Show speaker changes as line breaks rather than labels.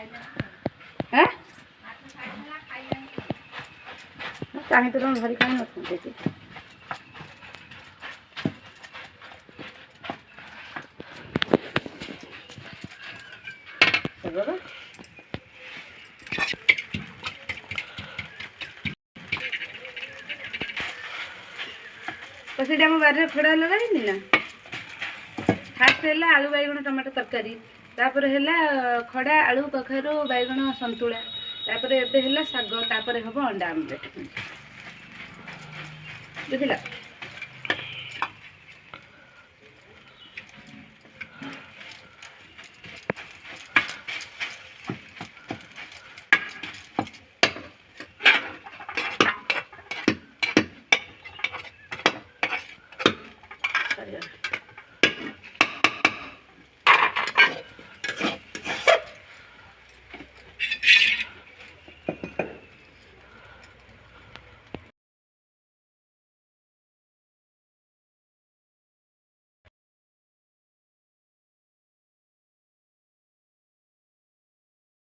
हाँ चाहे तो तुम धरी खाई नथुंते तो सीटा आम बारे खड़ा लगाई ना फास्ट है आलू बैगण टमाटो तरकारी तापर है खड़ा आलू कखारू बैगण संतुला तापर एबे है साग तापर हम अंडा आमलेट बुझला।